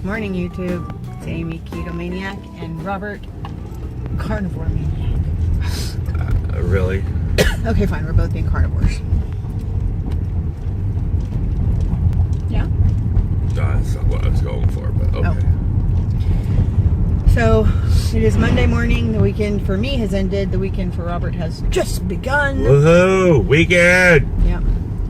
Morning, YouTube. It's Aimee, Keto Maniac, and Robert, Carnivore Maniac. Really? Okay, fine. We're both being carnivores. Yeah? That's not what I was going for, but okay. Oh. So, it is Monday morning. The weekend for me has ended. The weekend for Robert has just begun. Woohoo! Weekend! Yep.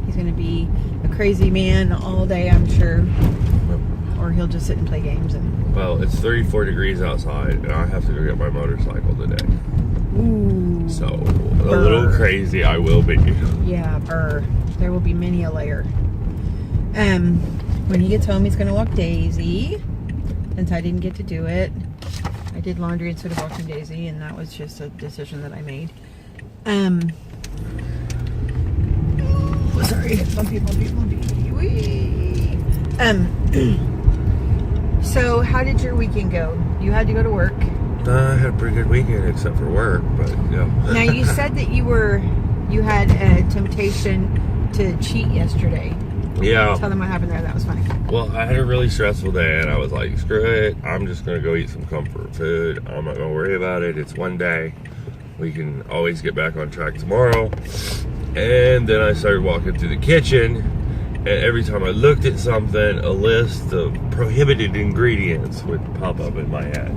He's going to be a crazy man all day, I'm sure. Or he'll just sit and play games. Well, it's 34 degrees outside, and I have to go get my motorcycle today. Ooh. So, a little crazy I will be. Yeah, there will be many a layer. When he gets home, he's going to walk Daisy. Since I didn't get to do it, I did laundry instead of walking Daisy, and that was just a decision that I made. Sorry, bumpy. Whee! So how did your weekend go? You had to go to work. I had a pretty good weekend, except for work, but yeah. Now, you said that you had a temptation to cheat yesterday. Yeah. Tell them what happened there. That was funny. Well, I had a really stressful day, and I was like, screw it. I'm just going to go eat some comfort food. I'm not going to worry about it. It's one day. We can always get back on track tomorrow. And then I started walking through the kitchen, and every time I looked at something, a list of prohibited ingredients would pop up in my head.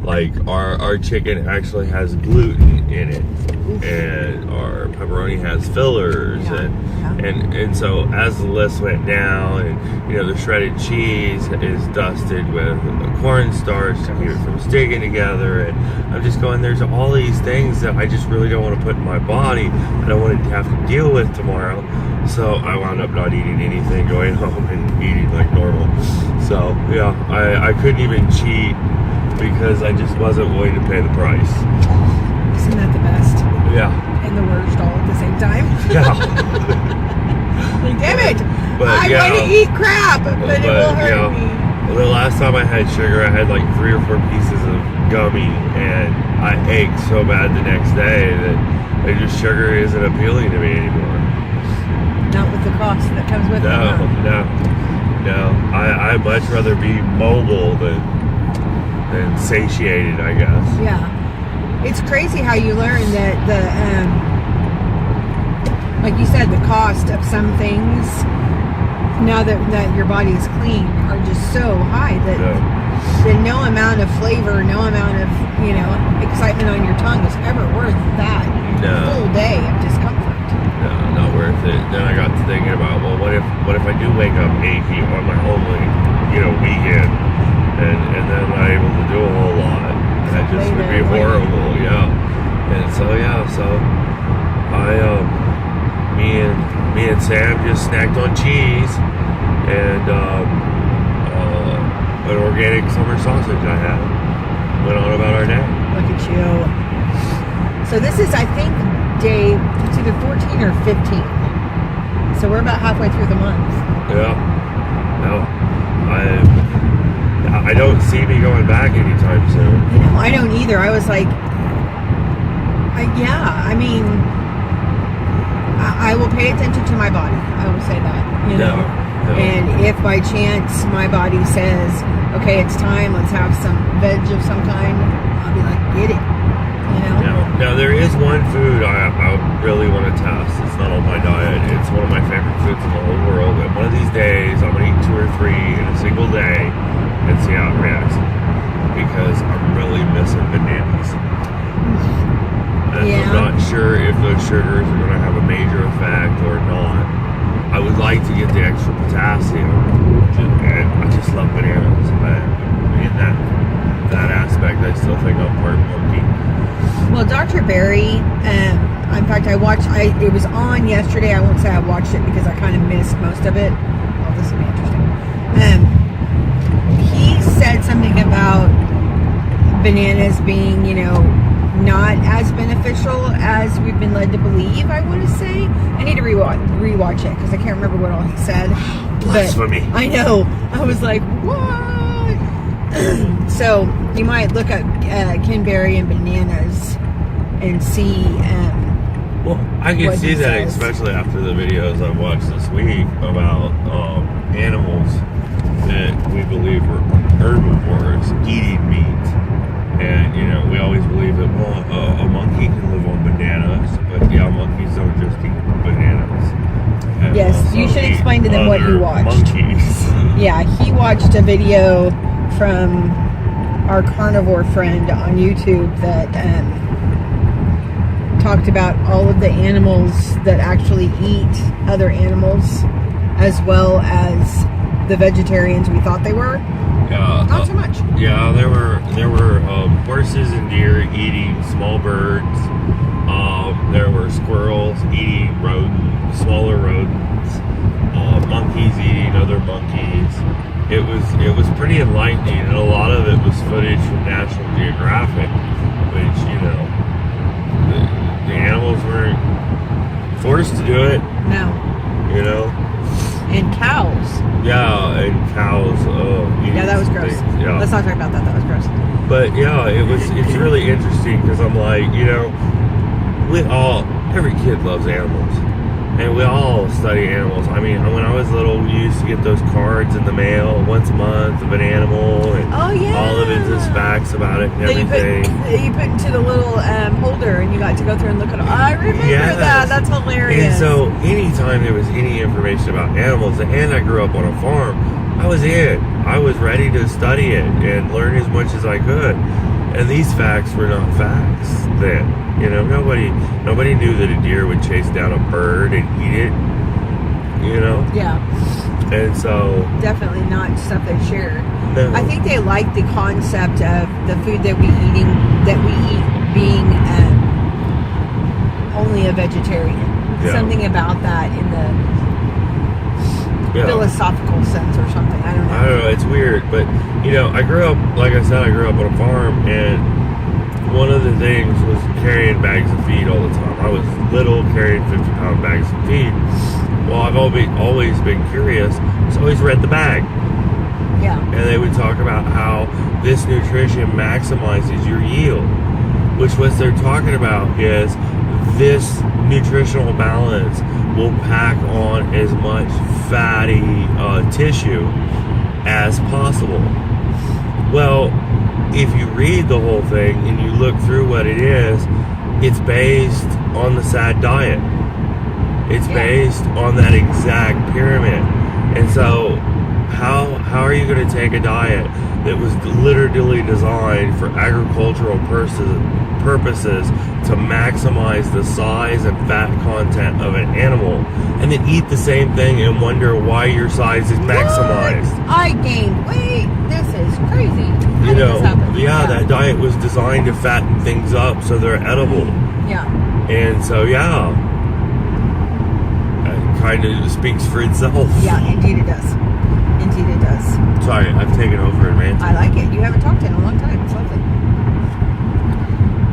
Like, our chicken actually has gluten in it. Oof. And our pepperoni has fillers, and so as the list went down, and the shredded cheese is dusted with cornstarch to keep it from sticking together, and I'm just going, there's all these things that I just really don't want to put in my body that I wanted to have to deal with tomorrow. So I wound up not eating anything, going home and eating like normal. So yeah, I couldn't even cheat because I just wasn't willing to pay the price. Isn't that the best? Yeah. And the worst all at the same time? Yeah. Like, damn it! But, I want to eat crap, but it will hurt me. The last time I had sugar, I had like 3 or 4 pieces of gummy, and I ached so bad the next day that sugar isn't appealing to me anymore. Not with the cost that comes with it. No. I'd much rather be mobile than satiated, I guess. Yeah. It's crazy how you learn that like you said, the cost of some things, now that your body is clean, are just so high that no amount of flavor, no amount of, excitement on your tongue is ever worth that full day of discomfort. No, not worth it. Then I got to thinking about, well, what if I do wake up achy on my only, weekend, and then I'm not able to do a whole lot? That just would be horrible, yeah. And so me and Sam just snacked on cheese and an organic summer sausage I had. Went on about our day. Look at you. So this is, I think, day, it's either 14 or 15. So we're about halfway through the month. Yeah. No. I don't see me going back anytime soon. I don't either. I was like, I will pay attention to my body. I will say that, No. And if by chance my body says, okay, it's time, let's have some veg of some kind, I'll be like, get it. Now there is one food I really want to test. It's not on my diet. It's one of my favorite foods in the whole world. And one of these days, I'm going to eat 2 or 3 in a single day and see how it reacts. Because I'm really missing bananas. And I'm not sure if those sugars are going to have a major effect or not. I would like to get the extra potassium, and I just love bananas. But in that aspect, I still think I'm part monkey. Well, Dr. Berry, in fact, it was on yesterday. I won't say I watched it because I kind of missed most of it. Oh, this will be interesting. He said something about bananas being, not as beneficial as we've been led to believe, I want to say. I need to rewatch it because I can't remember what all he said. Blasphemy. But I know. I was like, what? So you might look up Ken Berry and bananas and see. Well, I can see that, especially after the videos I've watched this week about animals that we believe are herbivores eating meat. And, you know, we always believe that, well, a monkey can live on bananas, but yeah, monkeys don't just eat bananas. And yes, you should explain to them what you watched. Monkeys. Yeah, he watched a video from our carnivore friend on YouTube that talked about all of the animals that actually eat other animals, as well as the vegetarians we thought they were. Yeah, not so much. Yeah, there were horses and deer eating small birds. There were squirrels eating rodents, smaller rodents. Monkeys eating other monkeys. It was pretty enlightening, and a lot of it was footage from National Geographic, which, you know, the animals weren't forced to do it. No. You know. And cows. Yeah, and cows. Yeah, that was gross. Yeah. Let's not talk about that. That was gross. But yeah, it's really interesting because I'm like, you know, every kid loves animals, and we all study animals. I mean, when I was little, we used to get those cards in the mail once a month of an animal, and all of it just facts about it and everything. You put into the little holder, and you got to go through and look at it. I remember that. That's hilarious. And so, anytime there was any information about animals, and I grew up on a farm, I was in. I was ready to study it and learn as much as I could. And these facts were not facts then. You know, nobody knew that a deer would chase down a bird and eat it. You know? Yeah. And so... definitely not stuff they shared. No. I think they like the concept of the food that we eat being only a vegetarian. Yeah. Something about that in the philosophical sense or something. I don't know. It's weird, but you know, I grew up on a farm, and one of the things was carrying bags of feed all the time. I was little, carrying 50-pound bags of feed. Well, I've always been curious, so I always read the bag. Yeah. And they would talk about how this nutrition maximizes your yield, which what they're talking about is this nutritional balance will pack on as much fatty tissue as possible. Well, if you read the whole thing and you look through what it is, it's based on the SAD diet. It's based on that exact pyramid. And so how are you going to take a diet that was literally designed for agricultural purposes to maximize the size and fat content of an animal, and then eat the same thing and wonder why your size is maximized? What? I gained weight. This is crazy. How you did know, this happen? yeah, that diet was designed to fatten things up so they're edible. Yeah. And so, yeah, it kind of speaks for itself. Yeah, indeed it does. Indeed it does. Sorry, I've taken over and ranted. I like it. You haven't talked in a long time. It's lovely.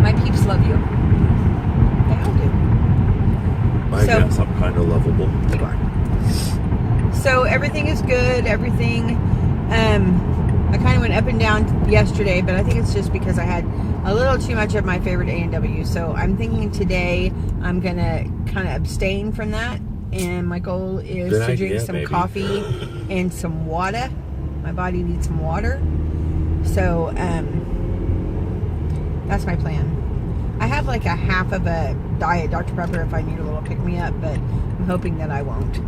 My peeps love you. They all do. I guess I'm kind of lovable. You are. So everything is good. Everything. I kind of went up and down yesterday, but I think it's just because I had a little too much of my favorite A&W. So I'm thinking today I'm going to kind of abstain from that. And my goal is to drink some coffee and some water. My body needs some water. So that's my plan. I have like a half of a diet Dr. Pepper if I need a little pick-me-up, but I'm hoping that I won't.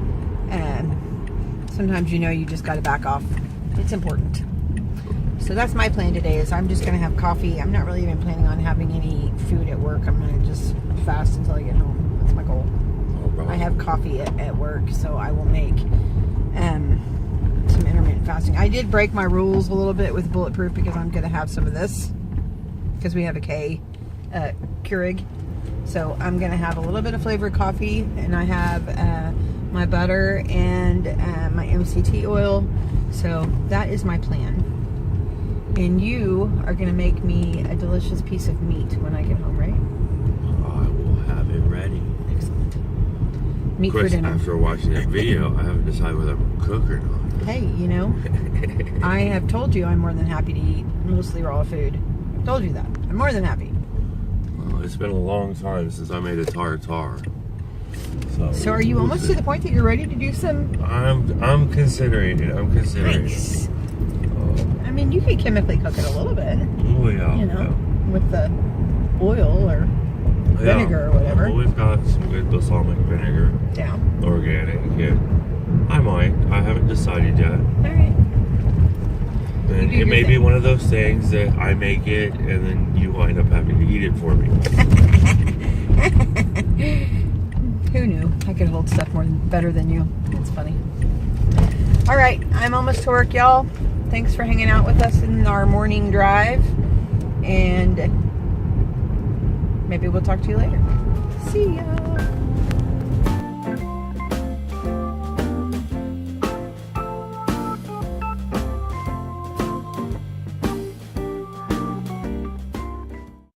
Sometimes, you know, you just got to back off. It's important. So that's my plan today, is I'm just going to have coffee. I'm not really even planning on having any food at work. I'm going to just fast until I get home. That's my goal. I have coffee at work, so I will make some intermittent fasting. I did break my rules a little bit with Bulletproof because I'm going to have some of this because we have a Keurig. So I'm going to have a little bit of flavored coffee, and I have my butter and my MCT oil. So that is my plan. And you are going to make me a delicious piece of meat when I get home, right? I will have it ready. Excellent. Meat of course, for dinner. After watching that video, I haven't decided whether I'm going to cook or not. Hey, you know, I have told you I'm more than happy to eat mostly raw food. I've told you that. I'm more than happy. Well, it's been a long time since I made a tartare. So are you almost to the point that you're ready to do some? I'm considering it. Nice. I mean, you could chemically cook it a little bit. Oh yeah. You know, with the oil or vinegar or whatever. Well, we've got some good balsamic vinegar. Yeah. Organic. Yeah. I might. I haven't decided yet. All right. And it may be one of those things that I make it and then you wind up having to eat it for me. Who knew? I could hold stuff better than you. That's funny. All right, I'm almost to work, y'all. Thanks for hanging out with us in our morning drive. And maybe we'll talk to you later. See ya.